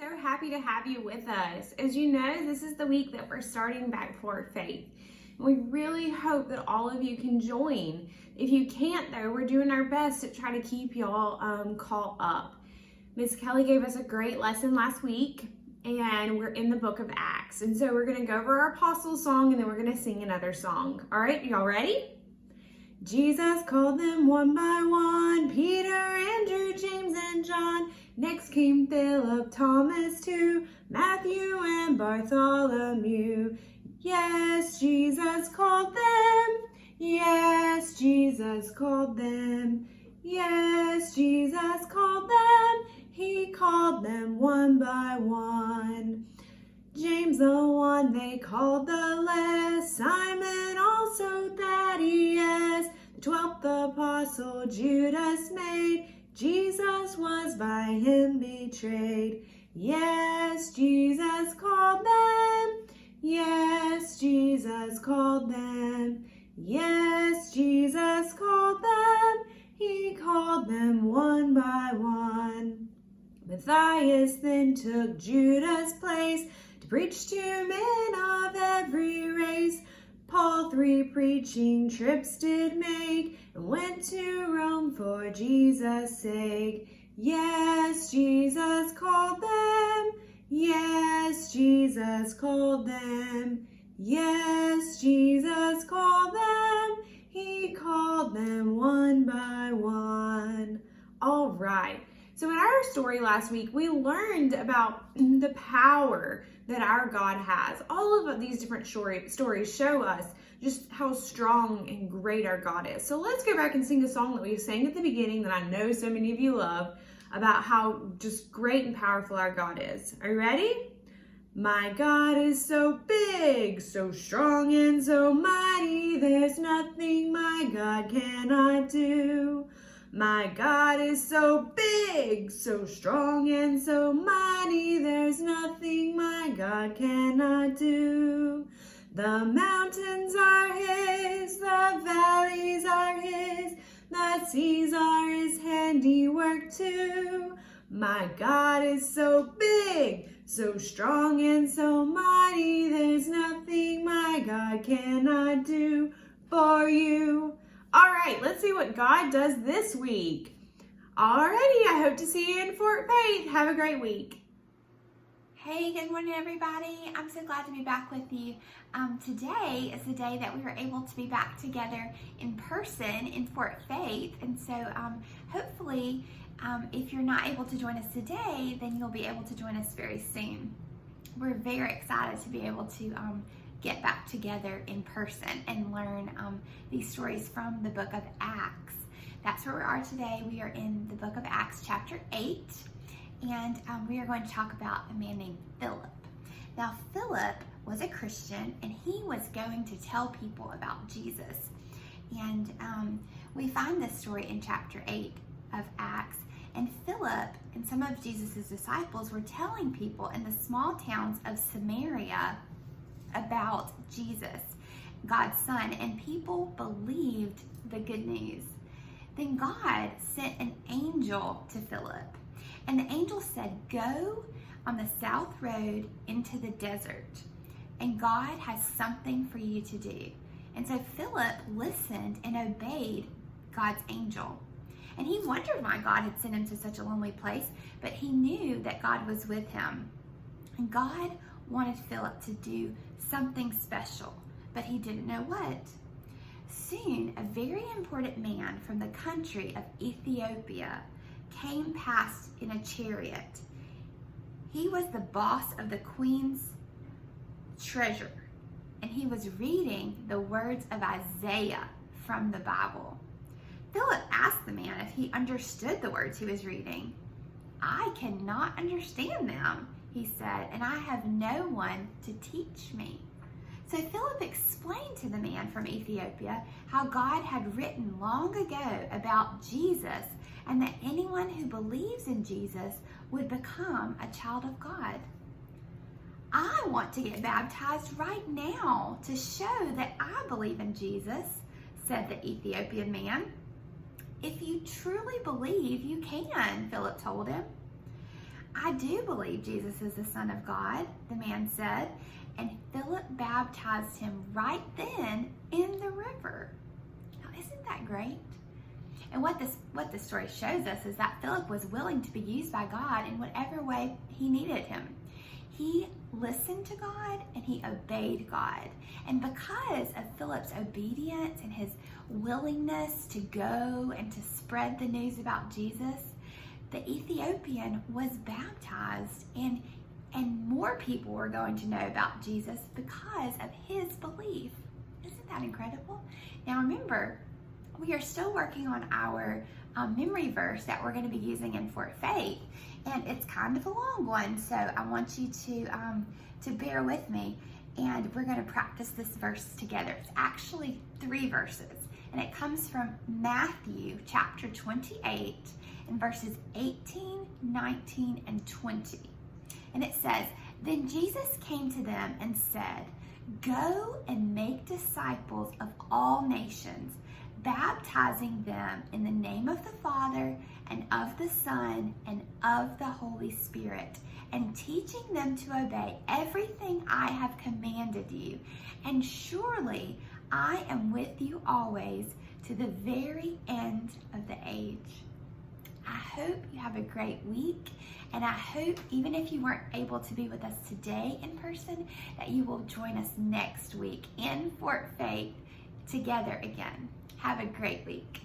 So happy to have you with us. As you know, this is the week that we're starting Back Forward Faith. We really hope that all of you can join. If you can't, though, we're doing our best to try to keep y'all caught up. Miss Kelly gave us a great lesson last week, and we're in the book of Acts. And so we're going to go over our apostle song, and then we're going to sing another song. All right, y'all ready? Jesus called them one by one, Peter, Andrew, James, and John. Next came Philip, Thomas too, Matthew, and Bartholomew. Yes, Jesus called them. Yes, Jesus called them. Yes, Jesus called them. He called them one by one. James the one they called the less, Simon also Thaddeus, the 12th apostle Judas made, Jesus was by him betrayed. Yes, Jesus called them. Yes, Jesus called them. Yes, Jesus called them. He called them one by one. Matthias then took Judas' place to preach to men of every race. Paul 3 preaching trips did make, and went to Rome for Jesus' sake. Yes, Jesus called them. Yes, Jesus called them. Yes, Jesus called them. He called them one by one. All right. So in our story last week, we learned about the power that our God has. All of these different stories show us just how strong and great our God is. So let's go back and sing a song that we sang at the beginning that I know so many of you love about how just great and powerful our God is. Are you ready? My God is so big, so strong and so mighty, there's nothing my God cannot do. My God is so big, so strong and so mighty, there's nothing my God cannot do. The mountains are his, the valleys are his, the seas are his handiwork too. My God is so big, so strong and so mighty, there's nothing my God cannot do for you. All right, let's see what God does this week. Alrighty, I hope to see you in Fort Faith. Have a great week. Hey, good morning, everybody. I'm so glad to be back with you. Today is the day that we were able to be back together in person in Fort Faith. And so hopefully, if you're not able to join us today, then you'll be able to join us very soon. We're very excited to be able to get back together in person and learn these stories from the book of Acts. That's where we are today. We are in the book of Acts chapter 8, and we are going to talk about a man named Philip. Now, Philip was a Christian, and he was going to tell people about Jesus. And we find this story in chapter 8 of Acts. And Philip and some of Jesus' disciples were telling people in the small towns of Samaria about Jesus, God's son, and people believed the good news. Then God sent an angel to Philip, and the angel said, "Go on the south road into the desert, and God has something for you to do." And so Philip listened and obeyed God's angel. And he wondered why God had sent him to such a lonely place, but he knew that God was with him. And God wanted Philip to do something special, but he didn't know what. Soon, a very important man from the country of Ethiopia came past in a chariot. He was the boss of the queen's treasurer, and he was reading the words of Isaiah from the Bible. Philip asked the man if he understood the words he was reading. "I cannot understand them," he said, "and I have no one to teach me." So Philip explained to the man from Ethiopia how God had written long ago about Jesus, and that anyone who believes in Jesus would become a child of God. "I want to get baptized right now to show that I believe in Jesus," said the Ethiopian man. "If you truly believe, you can," Philip told him. I do believe Jesus is the Son of God, the man said, and Philip baptized him right then in the river. Now, isn't that great? And what the story shows us is that Philip was willing to be used by God in whatever way he needed him. He listened to God and he obeyed God. And because of Philip's obedience and his willingness to go and to spread the news about Jesus, the Ethiopian was baptized, and more people were going to know about Jesus because of his belief. Isn't that incredible? Now remember, we are still working on our memory verse that we're going to be using in Fort Faith, and it's kind of a long one, so I want you to bear with me, and we're going to practice this verse together. It's actually 3 verses, and it comes from Matthew chapter 28 and verses 18, 19, and 20. And it says, "Then Jesus came to them and said, 'Go and make disciples of all nations, baptizing them in the name of the Father and of the Son and of the Holy Spirit, and teaching them to obey everything I have commanded you. And surely I am with you always to the very end of the age.'" I hope you have a great week, and I hope even if you weren't able to be with us today in person, that you will join us next week in Fort Faith together again. Have a great week.